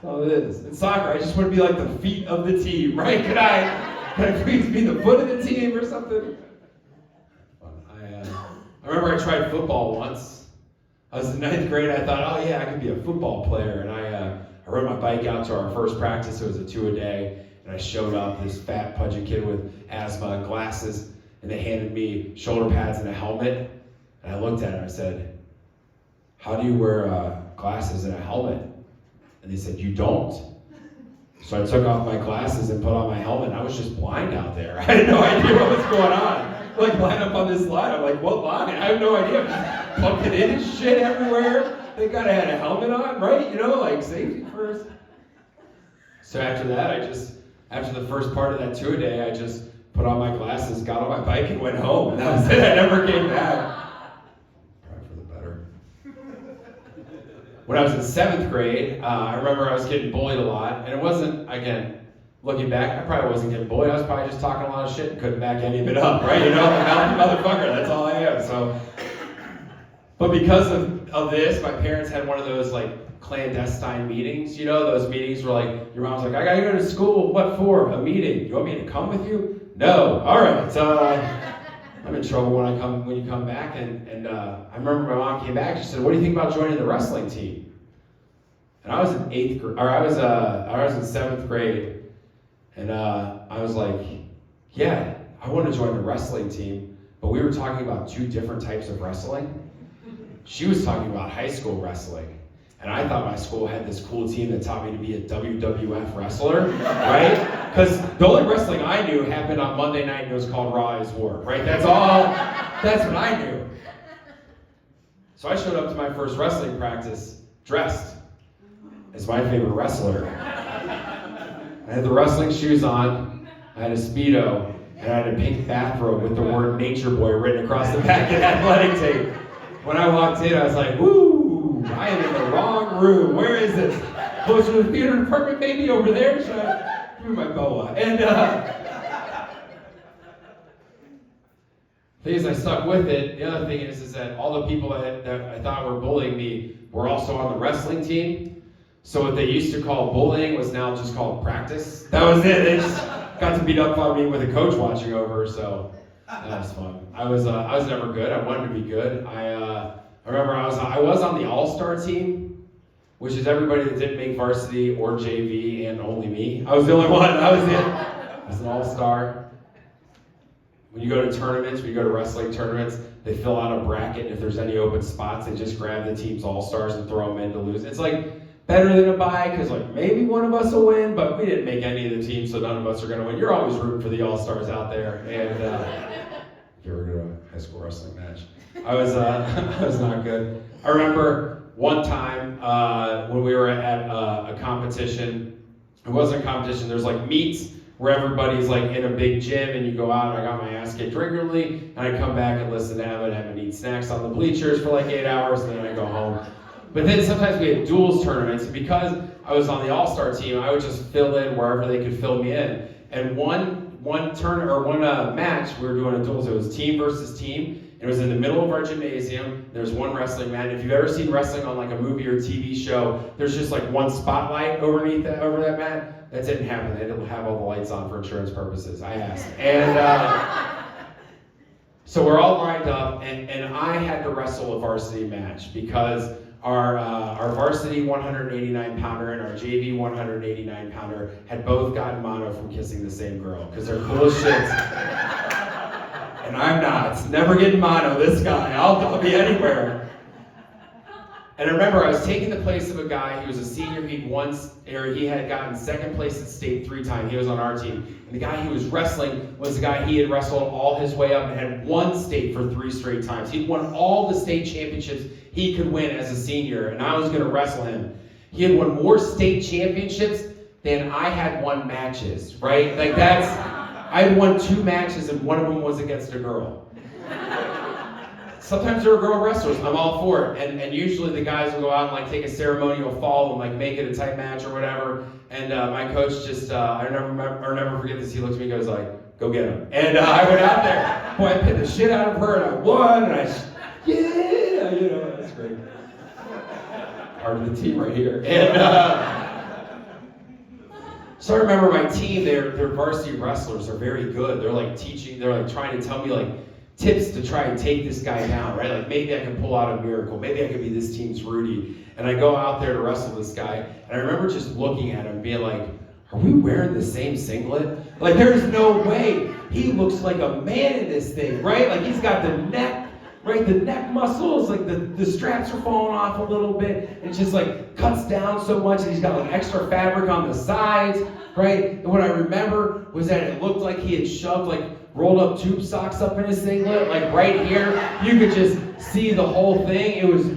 all it is. In soccer, I just want to be like the feet of the team, right? Could I please be the foot of the team or something? I remember I tried football once. I was in 9th grade. I thought, oh yeah, I could be a football player. And I rode my bike out to our first practice. It was a 2-a-day. And I showed up, this fat, pudgy kid with asthma and glasses. And they handed me shoulder pads and a helmet. And I looked at it and I said, how do you wear glasses and a helmet? And they said, you don't. So I took off my glasses and put on my helmet, and I was just blind out there. I had no idea what was going on. Lined up on this line, I'm like, what line? I have no idea. I'm pumping in and shit everywhere. They gotta have a helmet on, right? Safety first. So after that, after the first part of that 2-a-day, I just put on my glasses, got on my bike, and went home. And that was it. I never came back. Probably for the better. when I was in 7th grade, I remember I was getting bullied a lot, and it wasn't, again, looking back, I probably wasn't getting bullied. I was probably just talking a lot of shit and couldn't back any of it up, right? You know, I'm a mouthy motherfucker. That's all I am. So, but because of this, my parents had one of those like clandestine meetings. You know, those meetings where like your mom's like, I gotta go to school. What for? A meeting. You want me to come with you? No. All right. I'm in trouble when you come back. And I remember my mom came back. She said, "What do you think about joining the wrestling team?" And I was in 8th grade, or I was in 7th grade. And I was like, yeah, I want to join the wrestling team. But we were talking about 2 different types of wrestling. She was talking about high school wrestling. And I thought my school had this cool team that taught me to be a WWF wrestler, right? Because the only wrestling I knew happened on Monday night and it was called Raw is War, right? That's what I knew. So I showed up to my first wrestling practice dressed as my favorite wrestler. I had the wrestling shoes on, I had a Speedo, and I had a pink bathrobe with the word Nature Boy written across the back in athletic tape. When I walked in, I was like, woo, I am in the wrong room. Where is this? Closer to the theater department, maybe over there? Should I give me my boa? And thing is, I stuck with it. The other thing is that all the people that I thought were bullying me were also on the wrestling team. So what they used to call bullying was now just called practice. That was it. They just got to beat up on me with a coach watching over. So that was fun. I was never good. I wanted to be good. I remember I was on the all-star team, which is everybody that didn't make varsity or JV and only me. I was the only one. I was it. I was an all-star. When you go to tournaments, when you go to wrestling tournaments, they fill out a bracket, and if there's any open spots, they just grab the team's all-stars and throw them in to lose. It's like better than a bye, because like maybe one of us will win, but we didn't make any of the teams, so none of us are going to win. You're always rooting for the all-stars out there. And if you ever go to a high school wrestling match, I was not good. I remember one time when we were at a competition. It wasn't a competition. There's like meets where everybody's like in a big gym, and you go out, and I got my ass kicked regularly, and I come back and listen to Memmott and eat snacks on the bleachers for like 8 hours, and then I go home. But then sometimes we had duels tournaments, and because I was on the all-star team, I would just fill in wherever they could fill me in. And one match, we were doing a duel, so it was team versus team. It was in the middle of our gymnasium. There's one wrestling mat. If you've ever seen wrestling on like a movie or TV show, there's just like one spotlight over that mat. That didn't happen. They didn't have all the lights on for insurance purposes. I asked. And so we're all lined up, and I had to wrestle a varsity match because our varsity 189-pounder and our JV 189-pounder had both gotten mono from kissing the same girl because they're cool as shit. And I'm not. Never getting mono, this guy. I'll be anywhere. And I remember I was taking the place of a guy. He was a senior. He had gotten second place at state 3 times. He was on our team. And the guy he was wrestling was the guy he had wrestled all his way up and had won state for 3 straight times. He'd won all the state championships he could win as a senior, and I was going to wrestle him. He had won more state championships than I had won matches, right? Like I had won 2 matches, and one of them was against a girl. Sometimes there are girl wrestlers, I'm all for it. And usually the guys will go out and like take a ceremonial fall and like make it a tight match or whatever. And my coach just, I'll never forget this, he looks at me and goes like, go get him. And I went out there, boy, I pinned the shit out of her, and I won, and yeah, you know, that's great. Part of the team right here. And so I remember my team, they're varsity wrestlers, are very good. They're like teaching, they're like trying to tell me like tips to try and take this guy down, right? Like maybe I can pull out a miracle. Maybe I could be this team's Rudy. And I go out there to wrestle this guy, and I remember just looking at him being like, are we wearing the same singlet? Like there's no way. He looks like a man in this thing, right? Like he's got the neck, right? The neck muscles, like the straps are falling off a little bit. It just like cuts down so much, and he's got like extra fabric on the sides, right? And what I remember was that it looked like he had shoved like rolled up tube socks up in his singlet, like right here. You could just see the whole thing. It was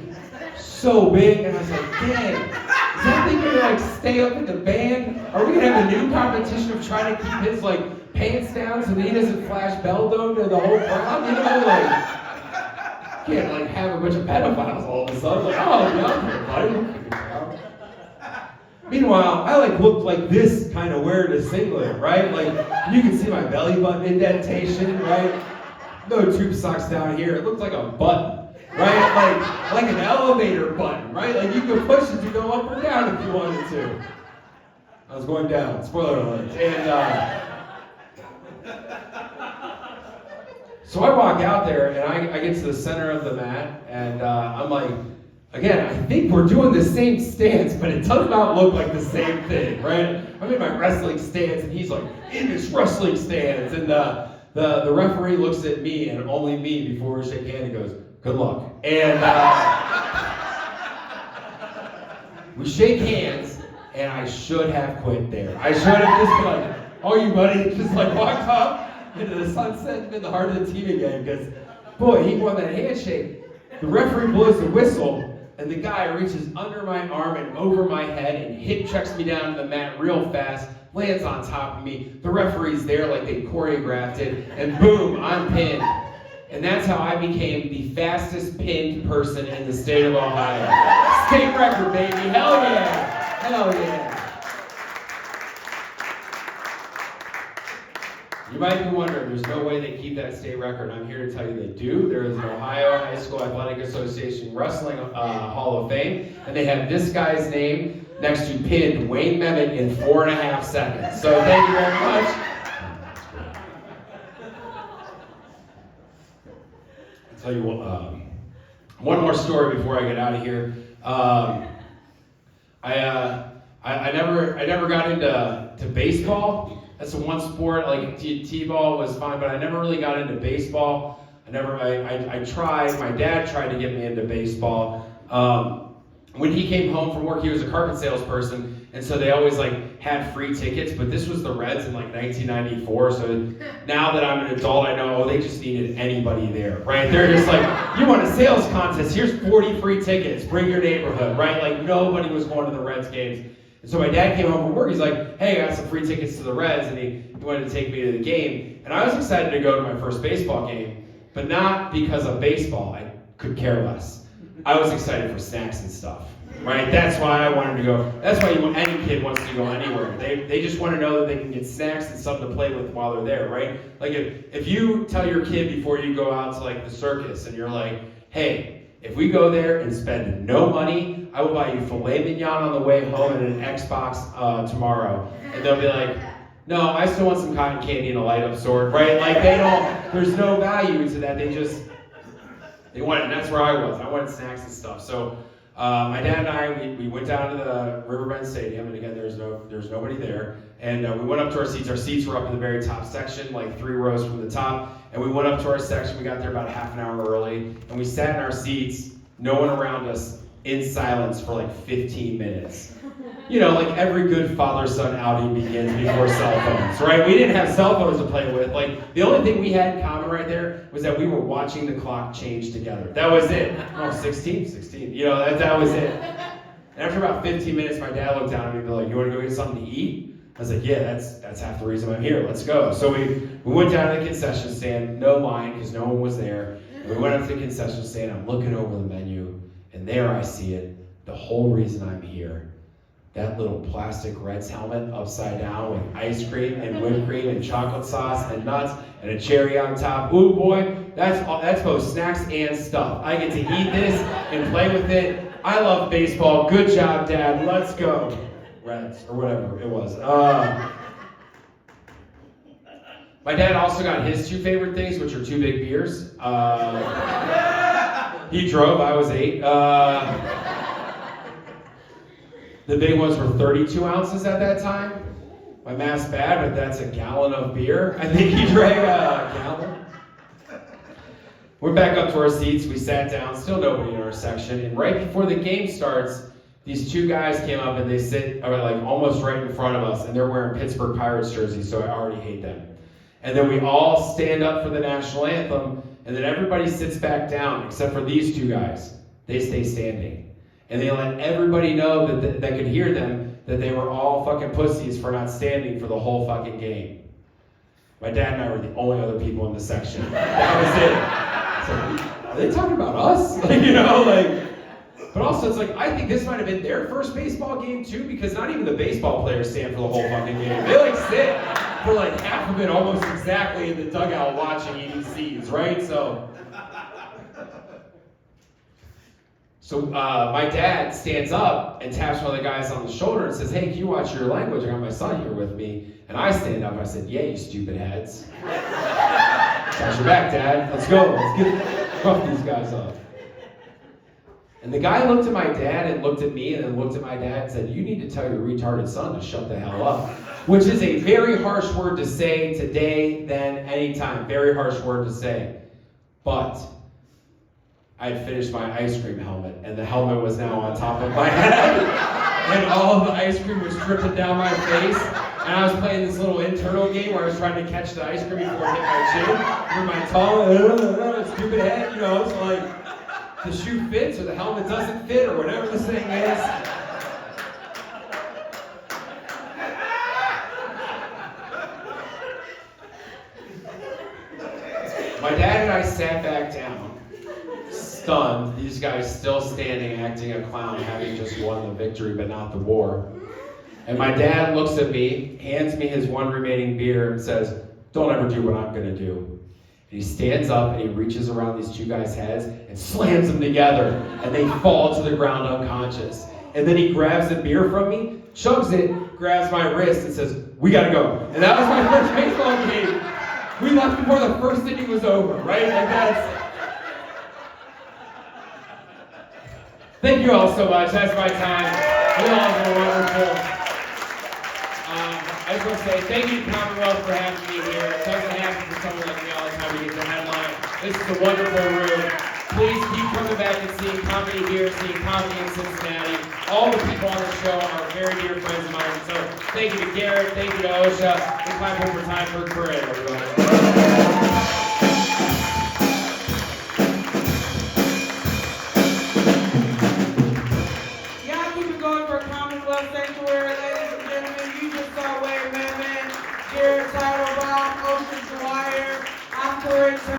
so big, and I was like, dang, is that thing gonna like stay up in the band? Are we gonna have a new competition of trying to keep his like pants down so that he doesn't flash bell dome to the whole crowd? You know, like, can't like have a bunch of pedophiles all of a sudden. Like, oh, yeah, buddy. Meanwhile, I like looked like this kind of wearing a singlet, right? Like you can see my belly button indentation, right? No tube socks down here. It looked like a button, right? Like an elevator button, right? Like you could push it to go up or down if you wanted to. I was going down. Spoiler alert. And so I walk out there and I get to the center of the mat and I'm like, again, I think we're doing the same stance, but it does not look like the same thing, right? I'm in my wrestling stance and he's like in his wrestling stance and the referee looks at me and only me before we shake hands and goes, good luck. And we shake hands and I should have quit there. I should have just been like, oh, you buddy, just like walked up into the sunset and been the heart of the team again because, boy, he won that handshake. The referee blows the whistle and the guy reaches under my arm and over my head and hip checks me down to the mat real fast, lands on top of me. The referee's there like they choreographed it, and boom, I'm pinned. And that's how I became the fastest pinned person in the state of Ohio. State record, baby. Hell yeah. Hell yeah. You might be wondering, there's no way they keep that state record. I'm here to tell you they do. There is an Ohio High School Athletic Association Wrestling Hall of Fame, and they have this guy's name next to pinned Wayne Memmott in 4.5 seconds. So thank you very much. I'll tell you one more story before I get out of here. I never got into baseball. That's the one sport, like T-ball was fine, but I never really got into baseball. I tried, my dad tried to get me into baseball. When he came home from work, he was a carpet salesperson, and so they always like had free tickets, but this was the Reds in like 1994, so now that I'm an adult, I know, they just needed anybody there, right? They're just like, you want a sales contest, here's 40 free tickets, bring your neighborhood, right? Like nobody was going to the Reds games. And so my dad came home from work, he's like, hey, I got some free tickets to the Reds, and he wanted to take me to the game. And I was excited to go to my first baseball game, but not because of baseball, I could care less. I was excited for snacks and stuff, right? That's why I wanted to go. That's why any kid wants to go anywhere. They just want to know that they can get snacks and something to play with while they're there, right? Like if you tell your kid before you go out to like the circus and you're like, hey, if we go there and spend no money, I will buy you filet mignon on the way home and an Xbox tomorrow. And they'll be like, no, I still want some cotton candy and a light up sword, right? Like there's no value to that. They want it, and that's where I was. I wanted snacks and stuff. So my dad and I, we went down to the Riverbend Stadium, and again, there's nobody there. And we went up to our seats. Our seats were up in the very top section, like 3 rows from the top. And we went up to our section. We got there about half an hour early, and we sat in our seats, no one around us, in silence for like 15 minutes. You know, like every good father-son outing begins before cell phones, right? We didn't have cell phones to play with. Like, the only thing we had in common right there was that we were watching the clock change together. That was it. Oh, 16. You know, that was it. And after about 15 minutes, my dad looked down at me and be like, you want to go get something to eat? I was like, yeah, that's half the reason I'm here. Let's go. So we went down to the concession stand, no line, because no one was there. And we went up to the concession stand. I'm looking over the menu, and there I see it. The whole reason I'm here. That little plastic Reds helmet upside down with ice cream and whipped cream and chocolate sauce and nuts and a cherry on top. Ooh boy, that's both snacks and stuff. I get to eat this and play with it. I love baseball. Good job, Dad. Let's go. Reds, or whatever it was. My dad also got his 2 favorite things, which are 2 big beers. He drove, I was 8. The big ones were 32 ounces at that time. My math's bad, but that's a gallon of beer. I think he drank a gallon. We're back up to our seats. We sat down, still nobody in our section. And right before the game starts, these 2 guys came up and they sit like almost right in front of us, and they're wearing Pittsburgh Pirates jerseys, so I already hate them. And then we all stand up for the national anthem, and then everybody sits back down, except for these 2 guys. They stay standing. And they let everybody know that could hear them that they were all fucking pussies for not standing for the whole fucking game. My dad and I were the only other people in the section. That was it. So are they talking about us? Like, you know, like, but also it's like, I think this might have been their first baseball game too, because not even the baseball players stand for the whole fucking game. They like sit for like half of it almost exactly in the dugout watching EDCs, right? So my dad stands up and taps one of the guys on the shoulder and says, hey, can you watch your language? I got my son here with me. And I stand up and I said, yeah, you stupid heads. Got your back, Dad. Let's go. Let's rough these guys up. And the guy looked at my dad and looked at me and then looked at my dad and said, you need to tell your retarded son to shut the hell up. Which is a very harsh word to say today, then, anytime. Very harsh word to say. But I had finished my ice cream helmet, and the helmet was now on top of my head, and all of the ice cream was dripping down my face, and I was playing this little internal game where I was trying to catch the ice cream before it hit my chin, with my tongue, stupid head, you know, so like, the shoe fits, or the helmet doesn't fit, or whatever this thing is. My dad and I sat back down, stunned, these guys still standing, acting a clown, having just won the victory, but not the war. And my dad looks at me, hands me his one remaining beer, and says, don't ever do what I'm gonna do. And he stands up and he reaches around these two guys' heads and slams them together, and they fall to the ground unconscious. And then he grabs the beer from me, chugs it, grabs my wrist, and says, we gotta go. And that was my first baseball game. We left before the first inning was over, right? Like that's... Thank you all so much. That's my time. You all have been wonderful. I just want to say thank you to Commonwealth for having me here. It doesn't happen for someone like me all the time to get the headline. This is a wonderful room. Please keep coming back and seeing comedy here, seeing comedy in Cincinnati. All the people on the show are very dear friends of mine. So thank you to Garrett, thank you to OSHA. We clap one more time for Corinne, everybody. Commonwealth Sanctuary, ladies and gentlemen. You just saw Memmott, Jared Titlebaum, Ocean Dwyer, I'm Corinne.